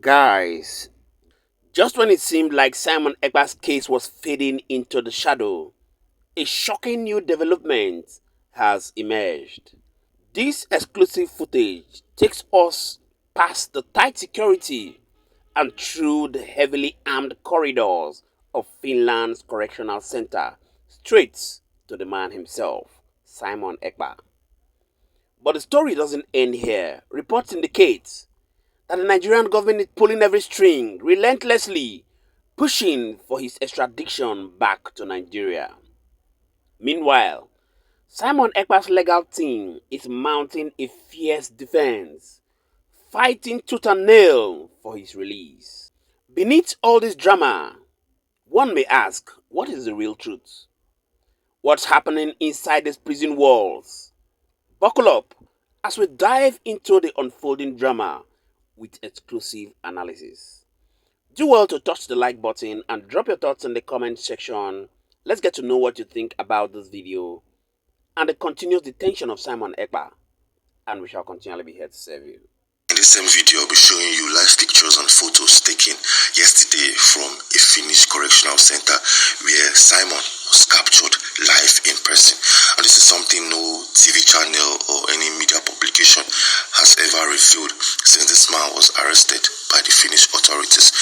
Guys, just when it seemed like Simon Ekpa's case was fading into the shadow, a shocking new development has emerged. This exclusive footage takes us past the tight security and through the heavily armed corridors of Finland's correctional center, straight to the man himself, Simon Ekpa. But the story doesn't end here. Reports indicate that the Nigerian government is pulling every string relentlessly, pushing for his extradition back to Nigeria. Meanwhile, Simon Ekpa's legal team is mounting a fierce defense, fighting tooth and nail for his release. Beneath all this drama, one may ask, what is the real truth? What's happening inside these prison walls? Buckle up as we dive into the unfolding drama with exclusive analysis. Do well to touch the like button and drop your thoughts in the comment section. Let's get to know what you think about this video and the continuous detention of Simon Ekpa, and we shall continually be here to serve you. In this same video, I'll be showing you live pictures and photos taken yesterday from a Finnish correctional center where Simon was captured live in person. And this is something no TV channel or any media publication has ever revealed since this man was arrested by the Finnish authorities.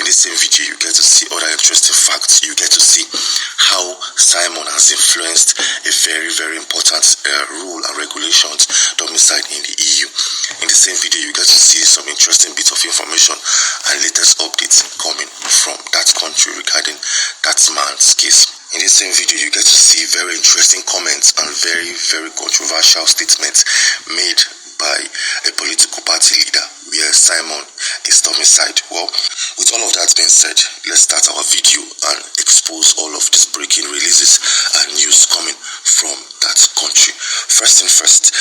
In this same video, you get to see other interesting facts. You get to see how Simon has influenced a very important rule and regulations domiciled in the EU. In the same video, you get to see some interesting bits of information and latest updates coming from that country regarding that man's case. In the same video, you get to see very interesting comments and very controversial statements made by a political party leader where Simon is domiciled. Well, with all of that being said, let's start our video and expose all of these breaking releases and news coming from that country. First thing first,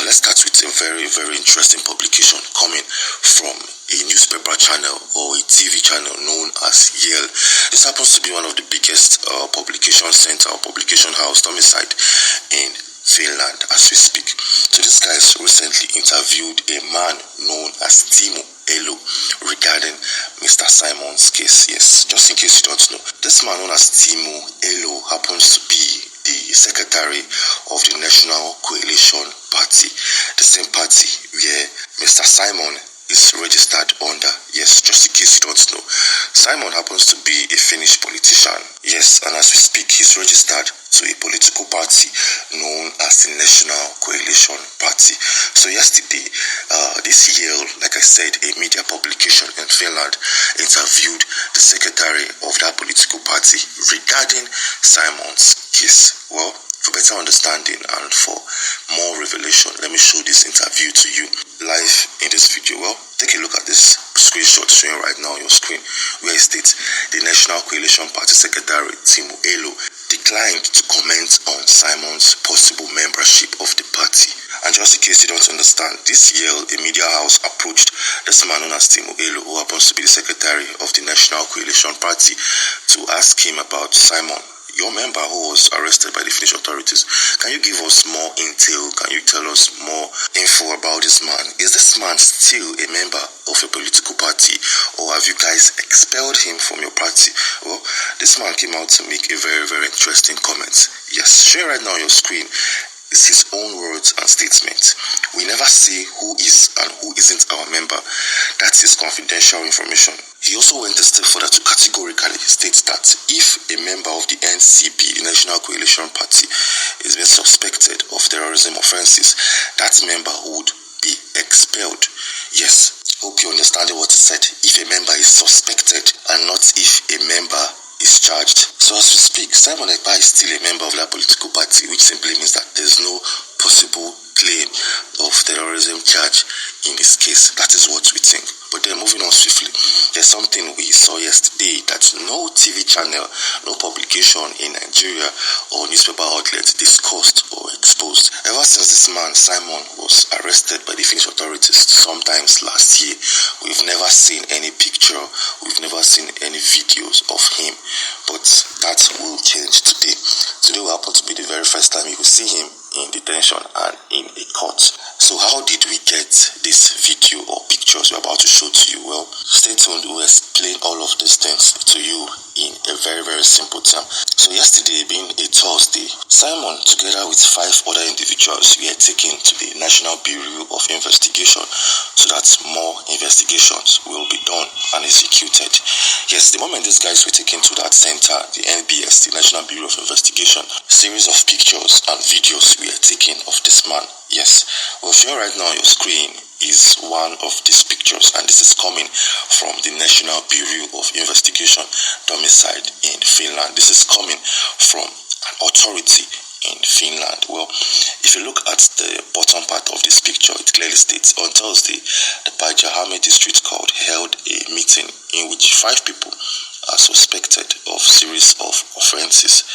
let's start with a very interesting publication coming from a newspaper channel or a TV channel known as Ćêľľ. This happens to be one of the biggest publication center or publication house domiciled in Finland as we speak. So this guys recently interviewed a man known as Tinubu regarding Mr. Simon's case. Yes, just in case you don't know, this man known as Tinubu happens to be the secretary of the National Coalition Party, the same party where Mr. Simon is registered under. Yes, just in case you don't know, Simon happens to be a Finnish politician. Yes, and as we speak, he's registered to a political party known as the National Coalition Party. So yesterday, this Ćêľľ, like I said, a media publication in Finland, interviewed the secretary of that political party regarding Simon's case. Well, for better understanding and for more revelation, let me show this interview to you live in this video. Well, take a look at this screenshot showing right now on your screen where it states the National Coalition Party Secretary Tinubu declined to comment on Simon's possible membership of the party. And just in case you don't understand, this Ćêľľ, a media house, approached this man known as Tinubu, who happens to be the secretary of the National Coalition Party, to ask him about Simon, your member who was arrested by the Finnish authorities. Can you give us more intel? Can you tell us more info about this man? Is this man still a member of a political party, or have you guys expelled him from your party? Well, this man came out to make a very interesting comment. Yes, share right now on your screen. It's his own words and statements. We never say who is and who isn't our member. That is confidential information. He also went a step further to categorically state that if a member of the NCP, the National Coalition Party, is being suspected of terrorism offences, that member would be expelled. Yes, hope you're understanding what he said. If a member is suspected and not if a member is charged. So as we speak, Simon Ekpa is still a member of that political party, which simply means that there's no possible claim of terrorism charge in this case. That is what we think. But then moving on swiftly, there's something we saw yesterday that no TV channel, no publication in Nigeria or newspaper outlet discussed or exposed. Ever since this man, Simon, was arrested by the Finnish authorities sometimes last year, we've never seen any picture, we've never seen any videos of him. But that will change today. Today will happen to be the very first time you will see him in detention and in a court. So how did we get this video or pictures we're about to show to you? Well, stay tuned. We'll explain all of these things to you in a very, very simple term. So yesterday being a Thursday, Simon, together with 5 other individuals, were taken to the National Bureau of Investigation so that more investigations will be done and executed. Yes, the moment these guys were taken to that center, the NBS, the National Bureau of Investigation, series of pictures and videos were taken of this man. Yes, we'll show right now on your screen is one of these pictures, and this is coming from the National Bureau of Investigation domiciled in Finland. This is coming from an authority in Finland. Well, if you look at the bottom part of this picture, it clearly states on Thursday, the Bajahame District Court held a meeting in which 5 people are suspected of series of offenses.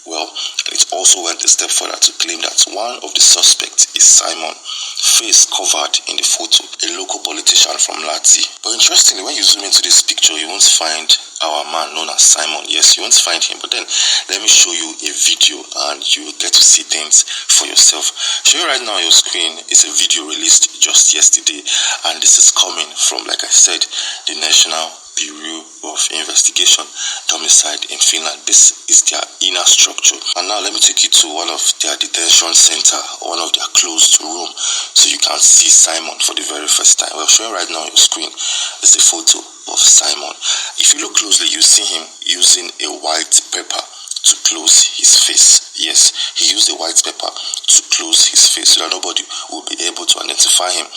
Well, it also went a step further to claim that one of the suspects is Simon, face covered in the photo, a local politician from Lati. But interestingly, when you zoom into this picture, you won't find our man known as Simon. Yes, you won't find him, but then let me show you a video and you will get to see things for yourself. Show you right now on your screen is a video released just yesterday, and this is coming from, like I said, the National Bureau of Investigation domiciled in Finland. This is their inner structure. And now let me take you to one of their detention center, one of their closed room, so you can see Simon for the very first time. Well, showing right now on your screen is the photo of Simon. If you look closely, you see him using a white paper to close his face. Yes, he used a white paper to close his face so that nobody will be able to identify him.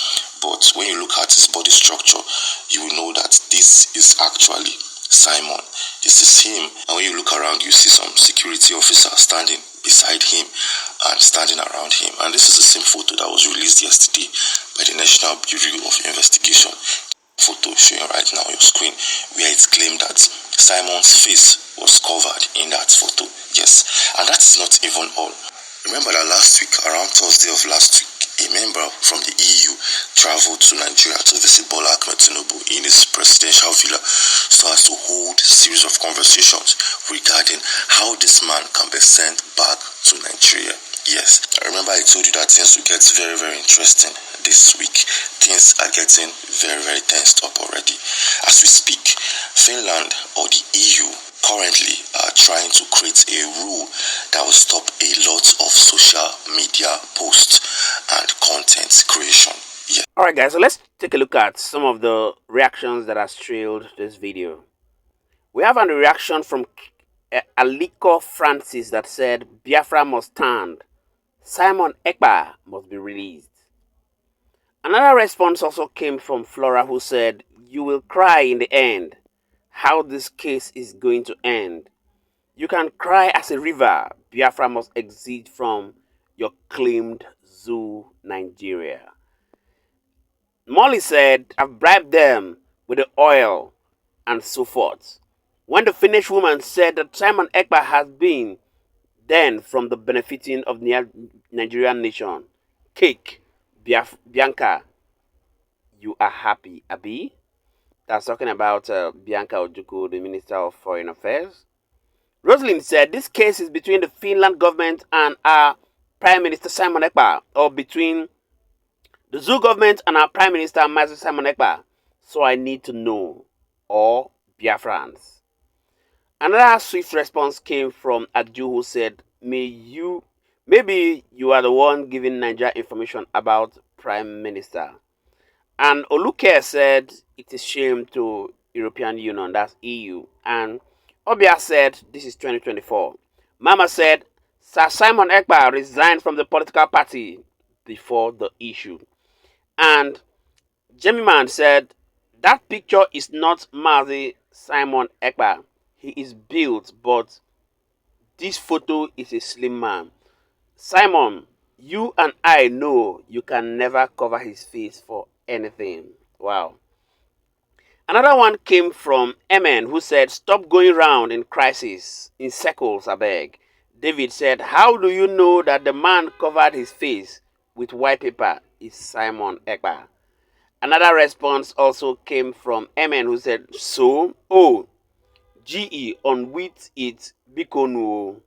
But when you look at his body structure, you will know that this is actually Simon. This is him. And when you look around, you see some security officers standing beside him and standing around him. And this is the same photo that was released yesterday by the National Bureau of Investigation. Photo showing right now on your screen, where it's claimed that Simon's face was covered in that photo. Yes, and that's not even all. Remember that last week, around Thursday of last week, a member from the EU traveled to Nigeria to visit Bola Ahmed Tinubu in his presidential villa so as to hold a series of conversations regarding how this man can be sent back to Nigeria. Yes, I remember I told you that things will get very, very interesting this week. Things are getting very, very tensed up already. As we speak, Finland or the EU currently are trying to create a rule that will stop a lot of social media posts and content creation. Yeah. Alright guys, so let's take a look at some of the reactions that has trailed this video. We have a reaction from Aliko Francis that said, Biafra must stand. Simon Ekpa must be released. Another response also came from Flora, who said, you will cry in the end how this case is going to end. You can cry as a river. Biafra must exit from your claimed zoo, Nigeria. Molly said, I've bribed them with the oil and so forth. When the Finnish woman said that Simon Ekpa has been then from the benefiting of the Nigerian nation. Cake, Bianca, you are happy, Abi? That's talking about Bianca Ojukwu, the Minister of Foreign Affairs. Rosalind said this case is between the Finland government and our Prime Minister Simon Ekpa, or between the zoo government and our Prime Minister Master Simon Ekpa. So I need to know, or Biafrans. Another swift response came from Adju, who said, maybe you are the one giving Nigeria information about Prime Minister. And Oluke said it is shame to European Union, that's EU. And Obia said this is 2024. Mama said Sir Simon Ekpa resigned from the political party before the issue. And Jemiman said that picture is not Mazi Simon Ekpa. He is built, but this photo is a slim man. Simon, you and I know you can never cover his face for anything. Wow. Another one came from Emen, who said, stop going round in crisis, in circles, I beg. David said, how do you know that the man covered his face with white paper is Simon Ekpa? Another response also came from Emen, who said, so, GE on with it, Bikonu.